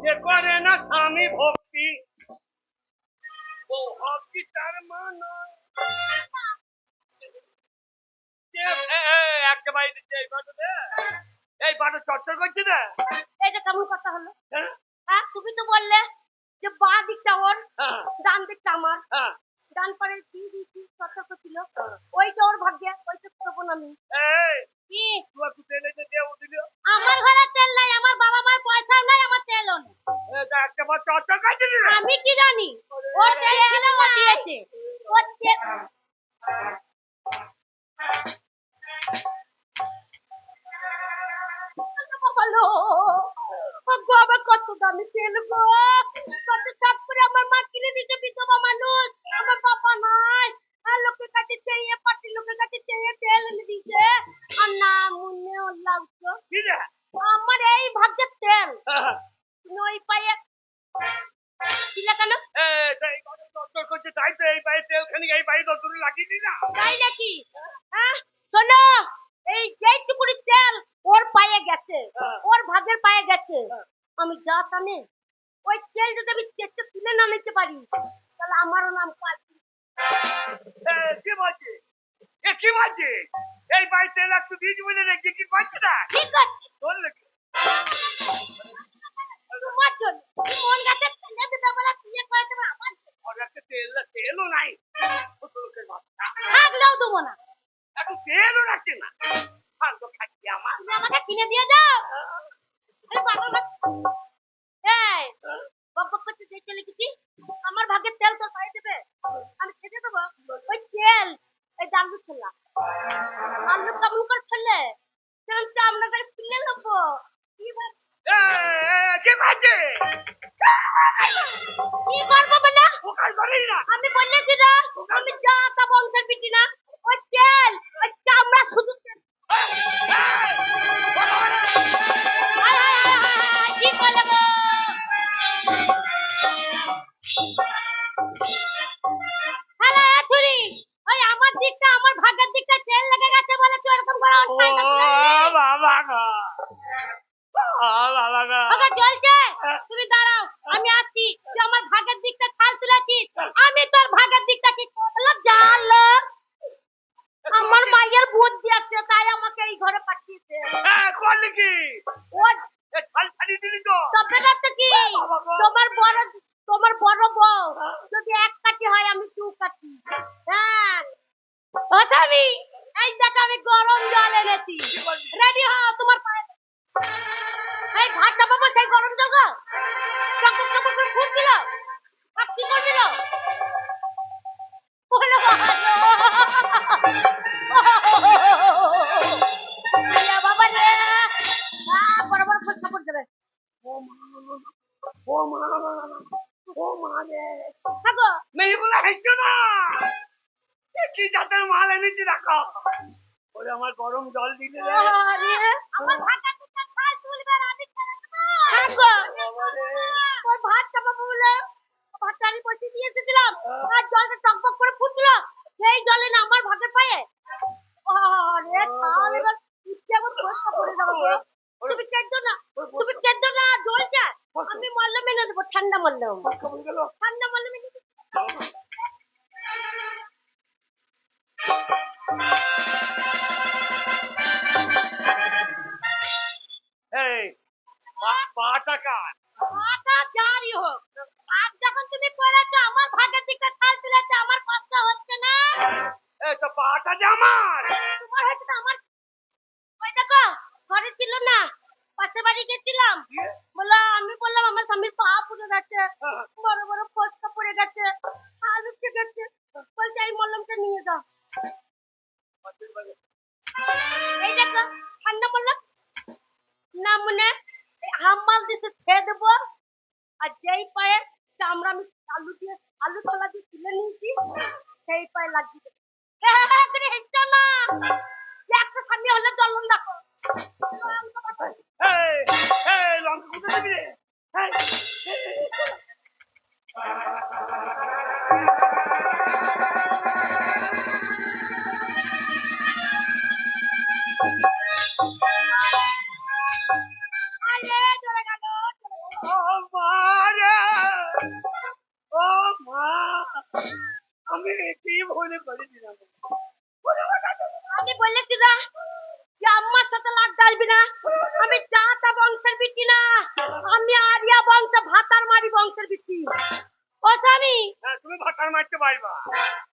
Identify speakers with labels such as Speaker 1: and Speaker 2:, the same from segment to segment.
Speaker 1: যে করে না স্বামী ভক্তি ও ভক্তি তার মান একটা বাড়িতে এই বাটা চর্চা করছে না।
Speaker 2: এটা কেমন কথা হলো? হ্যাঁ, তুমি তো বললে যে বাঁ দিকটা ওর, ডান দিকটা আমার। ডান পারে দিদি সতর্ক ছিল, ওইটা ওর ভাগ্যে, ওইটা করবো না আমি। কি আমার ঘরে তেল নাই, আমার বাবা মার পয়সা নাই, আমার তেলও নেই। আমি কি জানি? ওর তেল ছিল, ও দিয়েছে। আমার কত দামি তেল গো, কত চাপ করে আমার মা কিনে দিতে, বিধবা মানুষ, আমার বাবা নাই, আর লোকের কাছে চেয়ে, পাটি লোকের কাছে চেয়ে তেল এনে দিছে। আর না মনে লাগতো আমার এই ভাগ্যের তেল নই পায়ে ছিল কেন? তাই নাকি? হ্যাঁ শোনো, এই যেইটুকুনি তেল ওর পায়ে গেছে, ওর ভাগের পায়ে গেছে, আমি যা জানি ওই তেল যদি আমি চেষ্টা তুলে না নিতে পারি, তাহলে আমারও নাম কালকি।
Speaker 1: কি বলছে? এই বাড়িতে একটু বীজ বলে রেখে কি করছে না?
Speaker 2: ঠিক আছে তোমার জন্য মন গাছে তেলে দিতে বলে বিয়ে করে দেবে আমার
Speaker 1: তেলও নাই,
Speaker 2: থাকলেও দেবো না,
Speaker 1: এখন তেলও রাখছে না। খাচ্ছি আমার,
Speaker 2: তুমি আমাকে কিনে দিয়ে দাও। এই বক বক করতে যে চলে গেছি, আমার ভাগের তেল তো পাই দেবে, আমি খেতে দেবো ওই তেল। এই ডালু ছোলা আলু কাবু করে ফেলে তেলটা আপনাদের কিনে নেবো। কি
Speaker 1: করছে?
Speaker 2: কি করবো না? আমি বলেছি না আমি যা তা বংশের পিটি না, ওই তেল ওই চামড়া শুধু কি বলবো? হ্যালো ছুরি, ওই আমার দিকটা, আমার ভাগের দিকটা তেল লেগে গেছে বলে তুই এরকম করে চলছে। তুমি দাঁড়াও, আমি আসছি। তুই আমার ভাগের দিকটা খাল তুলেছিস, আমি তোর ভাগের দিকটা কি করলাম জানলো? আমার মায়ের বুদ্ধি আছে, তাই আমাকে এই ঘরে পাঠিয়েছে। তবে না তো কি, তোমার বড় বউ যদি এক কাঠি হয়, আমি দু কাঠি। হ্যাঁ ও স্বামী, এই দেখ আমি গরম জল এনেছি, রেডি হও। তোমার পায়ে এই ভাত চাপাবো, সেই গরম জল গো চকচক চকচক করে ফুটছিল, আর কি করছিল বলো বাবা রে, বড় বড় ফুটকা পড়ে যাবে।
Speaker 1: মেয়েগুলো হেঁটছো না, কি জাতের মাল এনেছি রাখো। ওরে আমার গরম জল দিলে
Speaker 2: আমার ভাত চাপাবো বলে ভাতটা আমি বসিয়ে দিয়ে এসেছিলাম, আর জলটা টকবক করে ফুটছিল, সেই জলে না আমার ভাতের পায়ে। তাহলে এবার পড়ে যাবো। তুমি চেদ্দ না, তুমি চেদ্দ না, জ্বলছে, আমি মল্ল মেনে দেবো, ঠান্ডা মল্ল, ঠান্ডা মল্ল মেনে দেবো। যারই হোক, আজ যখন তুমি করেছো, আমার ভাগের দিকটা খাল তুলেছে, আমার কষ্ট হচ্ছে না?
Speaker 1: পাটা যে আমার,
Speaker 2: তোমার হচ্ছে তো আমার। ওই দেখো ঘরে ছিল না, পাশের বাড়ি গেছিলাম, আমি বললাম আমার স্বামীর পা পুড়ে গেছে, বড় বড় ফোসকা পড়ে গেছে, আলু গেছে, বলছে এই মলমটা নিয়ে যাও। এই দেখো ঠান্ডা মলম না, মনে হাম্মাল দিতে খেয়ে দেবো, আর যেই পায়ে চামড়া আমি আলু ছোলা দিয়ে তুলে নিয়েছি, সেই পায়ে লাগিয়ে দেবো। না একটা স্বামী হলে জলন দেখো।
Speaker 1: লঙ্কা দিবি রে। ও মা রে, ও মা, আমি কি ভুলে করেছিলাম?
Speaker 2: আমি বলেছি না যে আম্মার সাথে লাগতে আসবি না। আমি চাতা বংশের বিটি না, আমি আরিয়া বংশ ভাতার মারি বংশের বিটি। ও স্বামী,
Speaker 1: হ্যাঁ, তুমি ভাতার মারতে পারবা,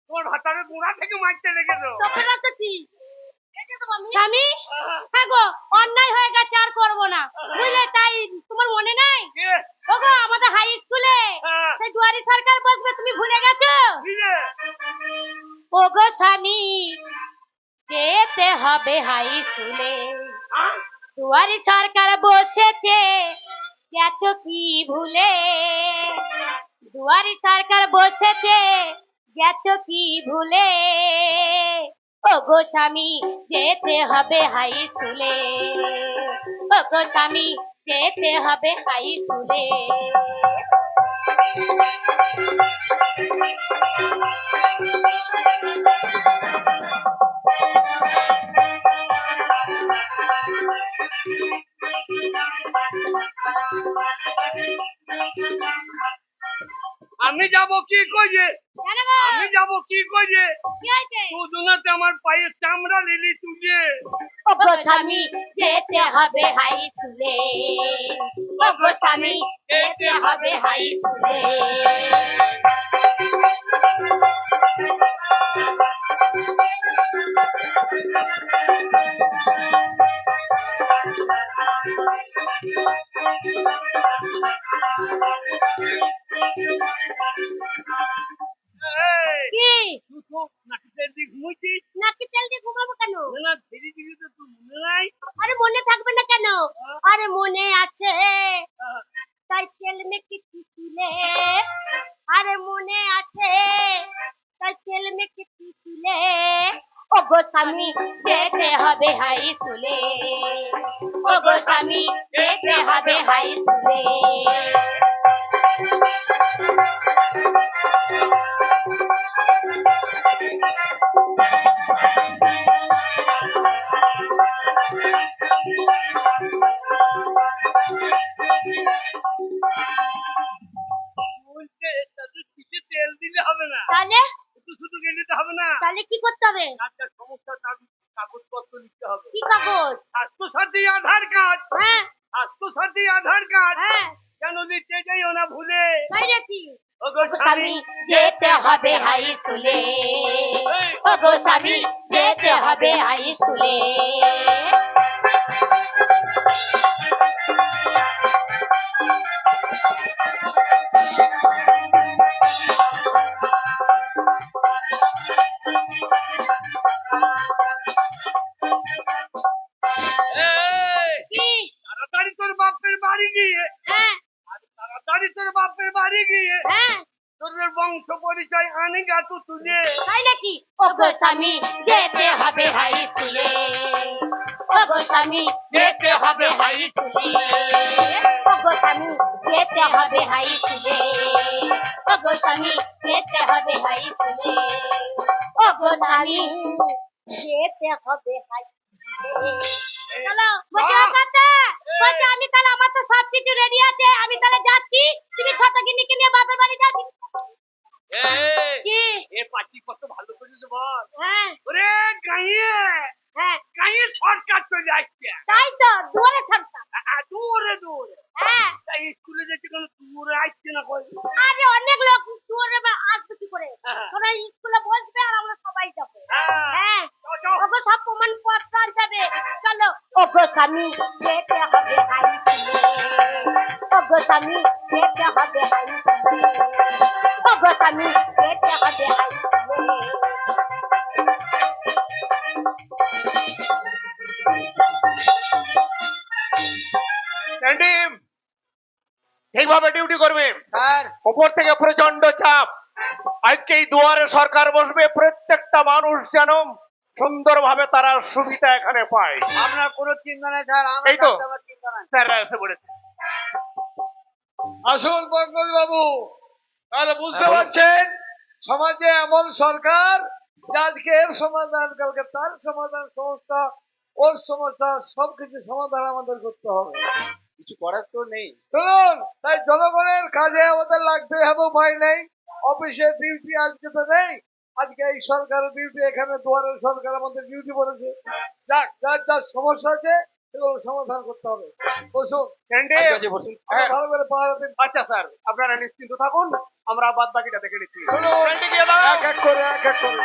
Speaker 1: তোমার ভাতারে গোড়া থেকে মারতে লেগেছো।
Speaker 2: তোমরা তো কি স্বামী? হ্যাঁ গো, অন্যায় হয়ে গেছে, আর করবো না, বুঝলে? তাই তোমার মনে নাই ওগো আমাদের হাই স্কুলে সেই দুয়ারি সরকার বসবে, তুমি ভুলে গেছো? ওগো স্বামী, যেতে হবে হাই স্কুলে, দুয়ারি সরকার বসেছে, গেছো কি ভুলে? দুয়ারি সরকার বসেছে, গেছো কি ভুলে? ওগো স্বামী, যেতে হবে হাই স্কুলে, ওগো স্বামী, যেতে হবে হাই স্কুলে।
Speaker 1: আমি যাব কি করে?
Speaker 2: কেন গো?
Speaker 1: আমি যাব কি করে?
Speaker 2: কি হয়েছে?
Speaker 1: দুজনাতে আমার পায়ের চামড়া লিলি তুলে।
Speaker 2: ওগো স্বামী, যেতে হবে হাই স্কুলে, ওগো স্বামী, যেতে হবে হাই স্কুলে।
Speaker 1: এই,
Speaker 2: কি?
Speaker 1: তুই তো নাকি তেল দিয়ে ঘুমোইছিস?
Speaker 2: নাকি তেল দিয়ে ঘুমাবো কেন?
Speaker 1: না, না, ধীরে ধীরে তো তোর মনে নাই।
Speaker 2: আরে মনে থাকবে না কেন? আরে মনে আছে, তাই তেল মেখে ছিলে। আরে মনে আছে, তাই তেল মেখে ছিলে। ওগো স্বামী, যেতে হবে হাই স্কুলে, ওগো স্বামী, যেতে হবে হাই স্কুলে।
Speaker 1: বলছে তাদের পিঠে তেল দিলে হবে না,
Speaker 2: তাহলে
Speaker 1: শুধু শুধু গেলে তো হবে না।
Speaker 2: তাহলে কি করতে হবে?
Speaker 1: একটা সমস্যা, তার কাগজপত্র নিতে হবে।
Speaker 2: কি কাগজ?
Speaker 1: স্বাস্থ্যসাথী আধার কার্ড।
Speaker 2: হ্যাঁ
Speaker 1: স্বাস্থ্যসাথী আধার কার্ড
Speaker 2: হ্যাঁ,
Speaker 1: কেন দিতে যাইও না ভুলে।
Speaker 2: তাই নাকি?
Speaker 1: ওগো
Speaker 2: স্বামী, যেতে হবে হাই স্কুলে, ওগো স্বামী, যেতে হবে হাই স্কুলে।
Speaker 1: এই,
Speaker 2: কি?
Speaker 1: তাড়াতাড়ি তোর বাপের বাড়ি গিয়ে,
Speaker 2: হ্যাঁ
Speaker 1: তাড়াতাড়ি তোর বাপের বাড়ি গিয়ে
Speaker 2: হ্যাঁ,
Speaker 1: তোদের বংশ পরিচয় আনি গাতু তুলে।
Speaker 2: তাই নাকি? ওগো স্বামী, যেতে হবে হাই স্কুলে, ওগো স্বামী, যেতে হবে হাই স্কুলে, ওগো স্বামী, যেতে হবে হাই স্কুলে, ওগো স্বামী, যেতে হবে হাই স্কুলে, ওগো স্বামী, যেতে হবে হাই স্কুলে। চলো বসে কথা বলছে, আমি তাহলে আমার তো সব কিছু রেডি আছে, আমি তাহলে যাচ্ছি, তুমি ছোট গিন্নিকে নিয়ে বাপের বাড়ি যাচ্ছি। কি?
Speaker 1: এ পাটি কত ভালো করেছে বল।
Speaker 2: হ্যাঁ
Speaker 1: ওরে গাইয়ে
Speaker 2: হ্যাঁ,
Speaker 1: গাইয়ে শর্টকাট চলে আসছে।
Speaker 2: তাই তো দূরে ছাড়তাম।
Speaker 1: দূরে দূরে
Speaker 2: হ্যাঁ,
Speaker 1: তাই স্কুলে যেতে কোনো দূরে আসছে না কই।
Speaker 2: আরে অনেক লোক দূরে আসবে কি করে? তোরা স্কুলে বসবে আর আমরা সবাই যাবো। হ্যাঁ, ওগো সব প্রমাণ পত্র আনতে চলো। ওগো স্বামী, যেতে হবে হাই স্কুলে, ওগো স্বামী, যেতে হবে হাই স্কুলে, ওগো স্বামী, যেতে হবে হাই স্কুলে।
Speaker 3: ক্যান্টিন ঠিকভাবে ডিউটি করবে
Speaker 1: স্যার,
Speaker 3: উপর থেকে প্রচন্ড চাপ। আজকে এই দুয়ারে সরকার বসবে, প্রত্যেকটা মানুষ যেন সুন্দরভাবে তারা সুবিধা এখানে পায়।
Speaker 1: আপনার কোনো চিন্তা নেই স্যার,
Speaker 3: এই তো।
Speaker 1: আমার চিন্তা নাই।
Speaker 3: স্যাররা এসে বলেছে।
Speaker 4: আসুন পঙ্কজ বাবু, তাহলে বুঝতে
Speaker 3: হ্যাঁ, বলুন।
Speaker 4: পারছেন সমাজে এমন সরকার যে আজকে এর সমাধান, কালকে তার সমাধান, সমস্যা ওর সমস্যা, সবকিছু সমাধান আমাদের করতে হবে।
Speaker 3: কিছু করার তো নেই।
Speaker 4: চলুন কাজে আমাদের লাগতে হবে, উপায় নেই। অফিসে ডিউটি আজকে তো নেই, আজকে এই সরকারের ডিউটি, এখানে দুয়ারের সরকার আমাদের ডিউটি বলেছে। যাক, যার যার সমস্যা আছে সেগুলো সমাধান করতে হবে। বসুন,
Speaker 3: স্যান্ডে
Speaker 4: আপনারা ভালো করে পাহারা দিন।
Speaker 3: আচ্ছা স্যার, আপনারা নিশ্চিন্ত থাকুন, আমরা বাদ বাকিটা দেখে নিচ্ছি।
Speaker 4: শুনুন,
Speaker 3: স্যান্ডে দিয়ে দাও।
Speaker 4: এক এক করে, এক এক করে।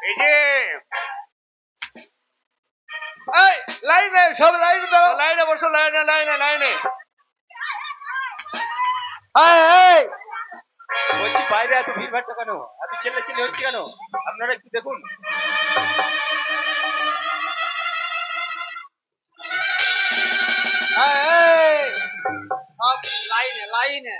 Speaker 3: এই যে
Speaker 4: এই লাইনে, সব লাইনে দাও।
Speaker 3: লাইনে বসো, লাইনে লাইনে লাইনে।
Speaker 5: বলছি বাইরে এত ভিড় ভাট্টা কেন, এত চেল্লাচিল্লি হচ্ছে কেন? আপনারা একটু দেখুন।
Speaker 1: সব লাইনে লাইনে।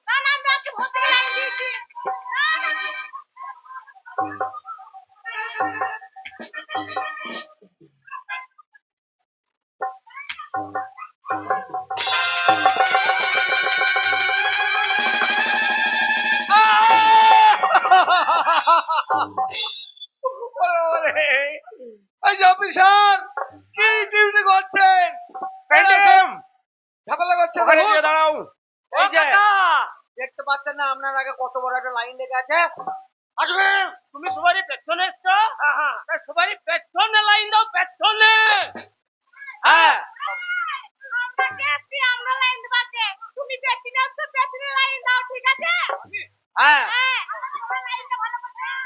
Speaker 2: না না, আমরা ওকে ভোট থেকে লাইন দিয়েছি। না, না।
Speaker 4: এই যে অফিসার, কি ডিউটি করছেন?
Speaker 3: স্যান্ডে
Speaker 4: ঝামেলা করছেন?
Speaker 3: ওখানে দিয়ে দাঁড়াও।
Speaker 1: এই যে দেখতে পাচ্ছেন না আপনার আগে কত বড় একটা লাইন লেগে আছে? আসবে, তুমি সবারই পেছনে এসছো। সবারই পেছনে লাইন দাও, পেছনে। হ্যাঁ,
Speaker 2: আমরা গেছি, আমরা লাইন দেবাতে। তুমি পেছনে আসছো, পেছনে লাইন দাও, ঠিক আছে?
Speaker 1: হ্যাঁ।
Speaker 2: হ্যাঁ, আমরা লাইনটা ভালো করে দাও।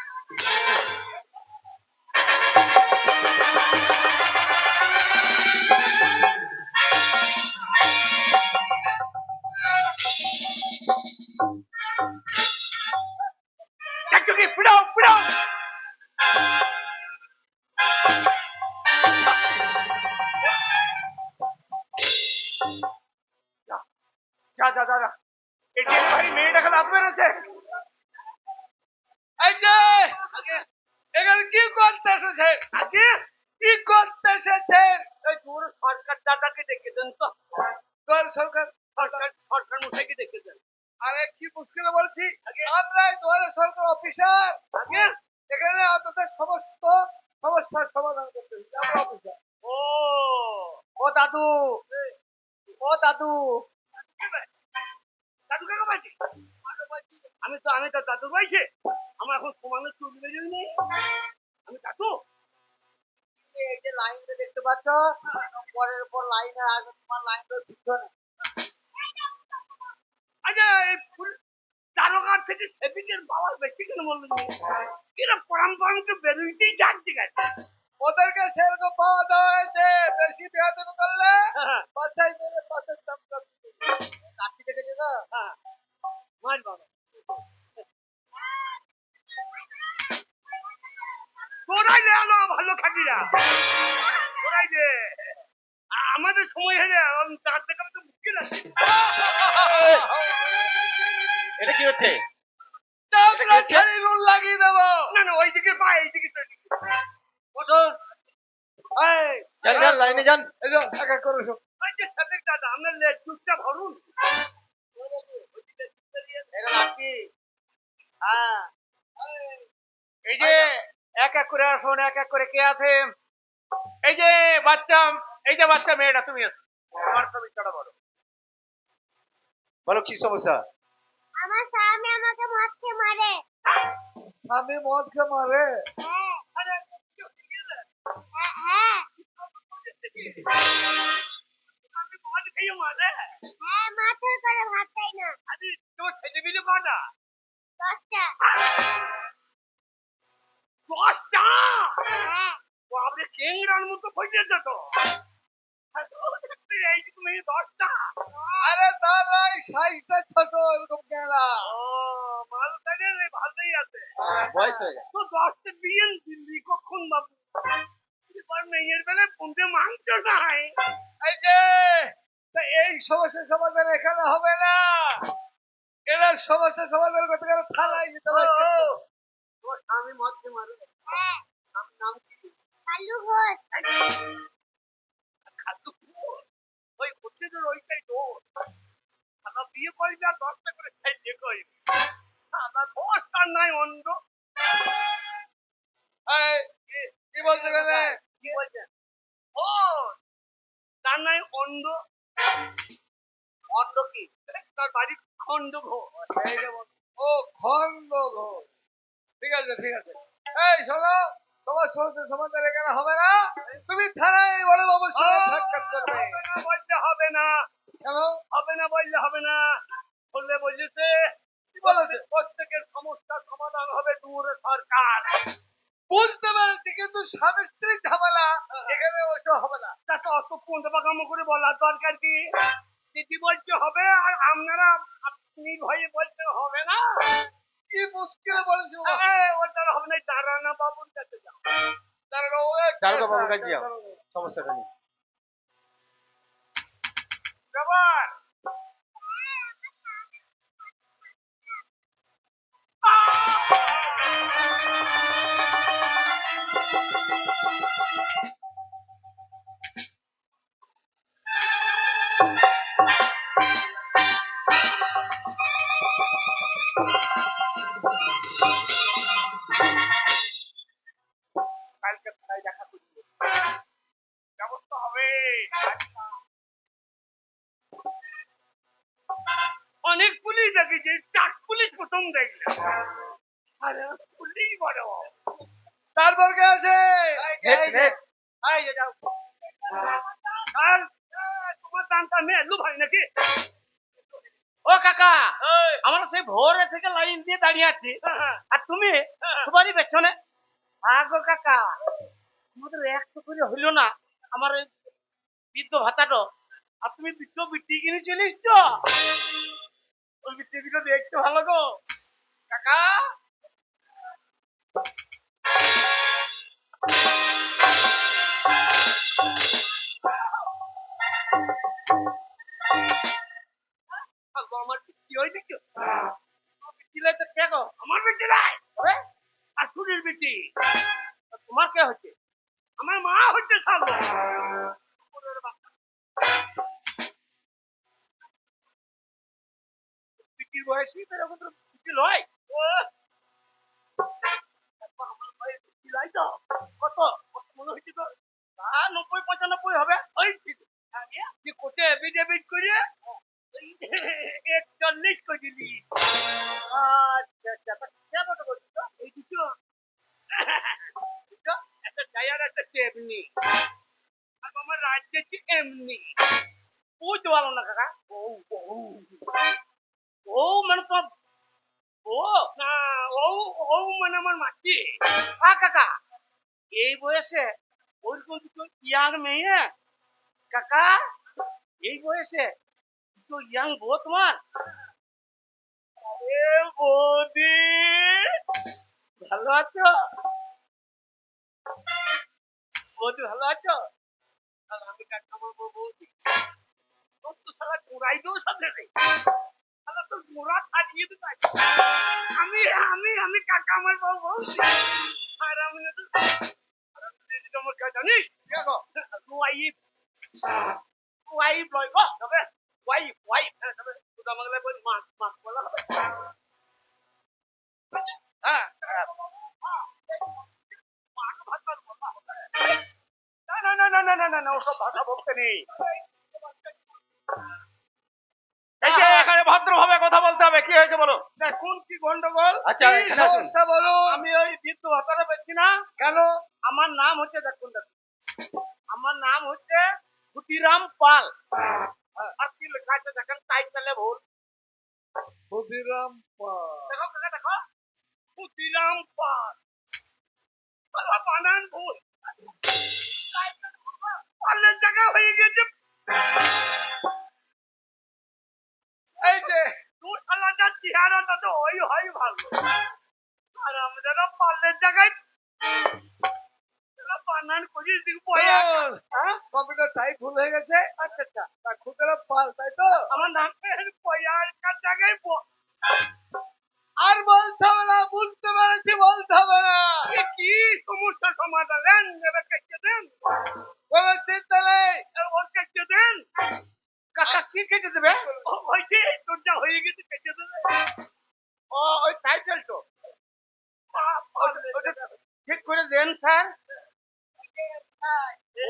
Speaker 3: দেখছো কি? পিড়াও পিড়াও। যা যা যা যা। এই ডেলিভারি মেয়েটাকে লাভ মেরেছে।
Speaker 4: এই যে এখানে কি করতে এসেছেন?
Speaker 3: আজকে
Speaker 4: কি করতে এসেছেন?
Speaker 1: এই তোর সরকার দাদাকে দেখেছেন তো?
Speaker 4: দুয়ার সরকার।
Speaker 1: সরকার মশাইকে দেখেছেন?
Speaker 4: আরে কি মুশকিলে বলছি, আমরা দুয়ারে সরকার অফিসার।
Speaker 1: আগে
Speaker 4: এখানে আপনাদের সমস্ত সমস্যার সমাধান করতে এসেছি, আমরা অফিসার।
Speaker 1: ও ও দাদু, ও দাদু,
Speaker 3: দাদু কাকা পাইছি। আমি তো দাদু পাইছি। আমার এখন সমানে চুল বেরিয়ে নেই। আমি দাদু।
Speaker 1: এই যে লাইনটা দেখতে পাচ্ছ, পরের পর লাইনে আগে তোমার লাইনটা পিছনে।
Speaker 3: আচ্ছা, এই ফুল তারকার থেকে সেদিকের বাবার বেশি কেন বললেন? কিরা পরাম পরাম তো বেরোইতেই যাচ্ছে গেছে।
Speaker 4: ওদেরকে সেরকম পাওয়া দেওয়া হয়েছে, বেশি বেয়াদবি করলে বাসায় মেরে পাশের দাম কাটবে।
Speaker 1: লাঠি দেখেছে তো?
Speaker 3: মার বাবা। তোরাই লে আলো ভালো খাটিরা। তোরাই দে। আমাদের সময় হয়ে যায়, তার থেকে আমি তো মুশকিল আছে।
Speaker 5: এটা কি হচ্ছে?
Speaker 4: আমরা ছাড়ি রুল লাগিয়ে দেবো।
Speaker 3: না না, ওইদিকে পা, এইদিকে তো।
Speaker 1: বসুন। এই,
Speaker 5: যান যান, লাইনে যান।
Speaker 4: এই যে এক এক করে সব।
Speaker 3: ওই যে সাথে দাদা, আপনার জুসটা ভরুন।
Speaker 1: এটা লাঠি। হ্যাঁ,
Speaker 3: এই যে এক এক করে আসুন, এক এক করে কে আছে? এই যে বাচ্চা, এই যে বাচ্চা মেয়েটা, তুমি আছো। তোমার সমস্যাটা বলো।
Speaker 5: বলো কি সমস্যা?
Speaker 2: আমার স্বামী আমাকে মারতে মারে।
Speaker 4: স্বামী মদকে মারে?
Speaker 2: হ্যাঁ,
Speaker 3: আরে,
Speaker 2: হ্যাঁ, হ্যাঁ,
Speaker 3: আমি মদ খেয়ে মারে।
Speaker 2: হ্যাঁ, মাথার করে ভাত খাই না।
Speaker 3: আরে, তোমার ছেলে মিলে কটা?
Speaker 2: 10টা।
Speaker 3: 10টা?
Speaker 2: হ্যাঁ,
Speaker 3: বাপরে, কেংড়ার মতো হয়েছে তো। এই যে তুমি 10টা?
Speaker 4: আরে তাহলে সাইজটা ছোট, এরকম কেনা।
Speaker 3: ও, মাল কাজে ভালোই আছে।
Speaker 5: বয়স হয়ে গেছে।
Speaker 3: তো 10টা বিয়েন দিল্লি কখন বাবু? এবার মেয়ের বেলায় পুঁতে মাংস নাই।
Speaker 4: এই যে তা এই সমস্যার সমাধান এখানে হবে না, এরা সমস্যার সমাধান করতে গেলে থানায় যেতে হবে।
Speaker 1: তোমার স্বামী মদকে মারে?
Speaker 2: হ্যাঁ,
Speaker 1: নাম কি?
Speaker 2: কালু ঘোষ।
Speaker 1: নাই অন্ধ।
Speaker 4: এই, কি বলতে গেলে
Speaker 1: কি বলছেন? ও তার নাই অন্ধ। অন্ধ কি? তার বাড়ি খন্ড ঘোষ।
Speaker 4: ও খন্ড ঘোষ। ঠিক আছে ঠিক আছে। এই শোনো, তোমার সমস্ত সমাধান এখানে হবে না। তুমি থানায় বড় বাবুর সঙ্গে সাক্ষাৎ করবে।
Speaker 1: বলতে হবে না,
Speaker 4: কেন?
Speaker 1: হবে না বললে হবে না। বললে বলছে
Speaker 4: কি বলেছে?
Speaker 1: প্রত্যেকের সমস্যার সমাধান হবে দূর সরকার।
Speaker 4: বুঝতে পেরেছি, কিন্তু স্বামী স্ত্রীর ঝামেলা এখানে ওইসব হবে না।
Speaker 1: তা তো অত কোনটা করে বলার দরকার কি? দিদি বলতে হবে আর আপনারা আপনি ভয়ে বলতে হবে না।
Speaker 4: কি মুশকিলে বলেছো?
Speaker 1: ওর দ্বারা হবে না, দাঁড়ানা বাবুর কাছে যাও।
Speaker 4: দারোগা বাবু,
Speaker 5: দারোগা বাবুর কাছে যাও, সমস্যাটা নেই।
Speaker 1: ব্যাপার কালকে প্রায় দেখা করছি, ব্যবস্থা হবে। অনেক পুলিশ দেখেছি, চার পুলিশ প্রথম দেখলাম। আরে পুলিশ বড়।
Speaker 4: তারপর কে আছে?
Speaker 1: এই যে যাও। আর তোমার দানটা মেলু ভাই নাকি? ও কাকা, আমরা সেই ভোরে থেকে লাইন দিয়ে দাঁড়িয়ে আছি, আর তুমি তোমারই পেছনে। আগো কাকা, আমাদের 100 করে হইলো না আমার এই বৃদ্ধ ভাতাটা, আর তুমি বৃদ্ধ বিটি কিনে চলে এসছো। ওই বিটিগুলো দেখতে ভালো গো কাকা। আগো আমার বিটি হই দেখো, বিটি লাই তো কে গো? আমার বিটি লাই আর সুরির বিটি। তোমার কে হচ্ছে? আমার মা হচ্ছে সামনে। বিটির বয়সী এরকম তো বিটি লয়। আমার বয়স বিটি লাই তো কত কত মনে হচ্ছে তো 90-95 হবে। ওই যে কোটে এফিডেভিট করে 41 করে দিলি। আচ্ছা আচ্ছা, কেমন বলছিস এই দুটো? একটা জায়ার একটা চেমনি, আর আমার রাজ্যে হচ্ছে এমনি। বুঝতে পারো না কাকা। ও মানে তো ও না, ও ও মানে আমার মাসি। কাকা এই বয়সে ওইরকম দুটো ইয়াং মেয়ে কাকা, এই বয়সে দুটো ইয়াং বউ তোমার? আরে বৌদি, ভালো আছো? বৌদি ভালো আছো? আর আমি কাকা আমার বৌদি তোর তো সারা গোড়াই দেও সামনে নেই, সারা তো গোড়া ছাড়িয়ে তো তাই। আমি আমি আমি কাকা আমার বউ বৌদি, আর আমি না তো আমার কাছে জানিস ওয়াইফ ওয়াইফ লয় গো, তবে ওয়াইফ ওয়াইফ তবে সুদা বাংলায় বলি মাছ মাছ বলা হবে। হ্যাঁ না না না না না না না, ওসব ভাষা বলতে নেই। এই যে এখানে ভদ্রভাবে কথা বলতে হবে। কি হয়েছে বলো? কোন কি গন্ডগোল?
Speaker 5: আচ্ছা,
Speaker 4: কি
Speaker 5: এখানে আসুন।
Speaker 4: সমস্যা বলো?
Speaker 1: আমি ওই বৃদ্ধ ভাতাটা পেয়েছি না।
Speaker 4: কেন?
Speaker 1: আমার নাম হচ্ছে দেখুন দেখুন, আমার নাম হচ্ছে ক্ষুদিরাম পাল। আর কি লেখা আছে দেখেন, টাইটেলে ভুল।
Speaker 4: ক্ষুদিরাম পাল।
Speaker 1: দেখো কাকা দেখো, ক্ষুদিরাম পাল, বাবা বানান ভুল। পালের জায়গা হয়ে গেছে।
Speaker 4: এই যে
Speaker 1: তুই আলাদা চেহারাটা তো ওই হয় ভালো, আর আমরা পালের জায়গায় বানান করিস
Speaker 4: শোন,
Speaker 1: হ্যাঁ।
Speaker 4: কম্পিউটার টাইপ ভুল হয়ে গেছে।
Speaker 1: আচ্ছা আচ্ছা,
Speaker 4: তা ক্ষুদিরাম পাল, তাই তো?
Speaker 1: আমার নাম পয়ার জায়গায়
Speaker 4: আর বলতে হবে না, বুঝতে পেরেছি, বলতে হবে না।
Speaker 1: কি সমস্যা সমাধান দেবে? কেটে দেন,
Speaker 4: কোনো চিন্তা নেই।
Speaker 1: ওর কেটে দেন। কাকা কি কেটে দেবে? ওই যে তোর যা হয়ে গেছে কেটে দেবে। ও ওই টাইটেল তো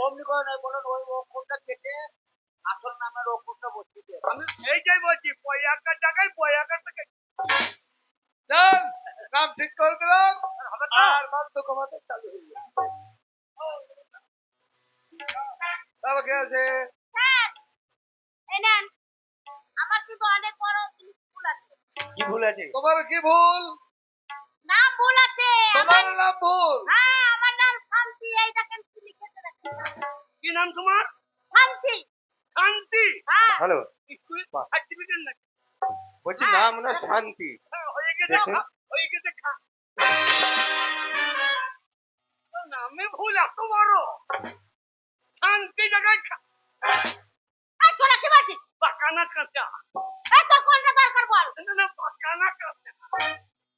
Speaker 1: অমনি করে নয়, বলুন ওই অক্ষরটা কেটে আসল নামের অক্ষরটা বসিয়ে দিয়ে।
Speaker 3: আমি এইটাই বলছি, পয়াকার জায়গায় পয়াকার থেকে
Speaker 4: যান, নাম ঠিক করে দিলাম
Speaker 3: হবে না।
Speaker 4: আর বাদ্য কমাতে চালু হয়ে যাবে। তাহলে কে আছে?
Speaker 2: স্যার এই নেন, আমার কিন্তু অনেক বড় জিনিস ভুল আছে।
Speaker 5: কি ভুল আছে?
Speaker 4: তোমার কি ভুল?
Speaker 2: নাম ভুল আছে
Speaker 4: তোমার নাম ভুল।
Speaker 2: হ্যাঁ, আমার নাম শান্তি। এই দেখেন কি লিখেছে দেখেন।
Speaker 3: কি নাম তোমার?
Speaker 2: শান্তি।
Speaker 3: শান্তি।
Speaker 2: হ্যাঁ,
Speaker 5: হ্যালো,
Speaker 3: স্কুল সার্টিফিকেট নাকি?
Speaker 5: বলছি নাম না শান্তি।
Speaker 3: হ্যাঁ, হয়ে গেছে
Speaker 5: দেখুন।
Speaker 3: হয়ে গেছে খা। তোর নামে ভুল এত বড়। শান্তি জায়গায় খা।
Speaker 2: এই ছোড়া কি বলছিস?
Speaker 3: পাকা না কাঁচা?
Speaker 2: এই তোর কোনটা দরকার বল?
Speaker 3: না না, পাকা না কাঁচা?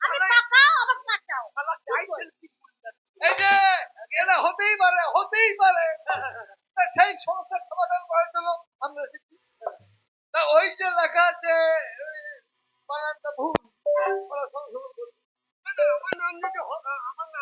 Speaker 2: আমি পাকাও আবার কাঁচাও।
Speaker 3: শালা চাইছেন কি বলতে?
Speaker 4: এই যে এটা হতেই পারে, হতেই পারে। তা সেই সমস্যার সমাধান করার জন্য আমরা এসেছি। তা ওই যে লেখা আছে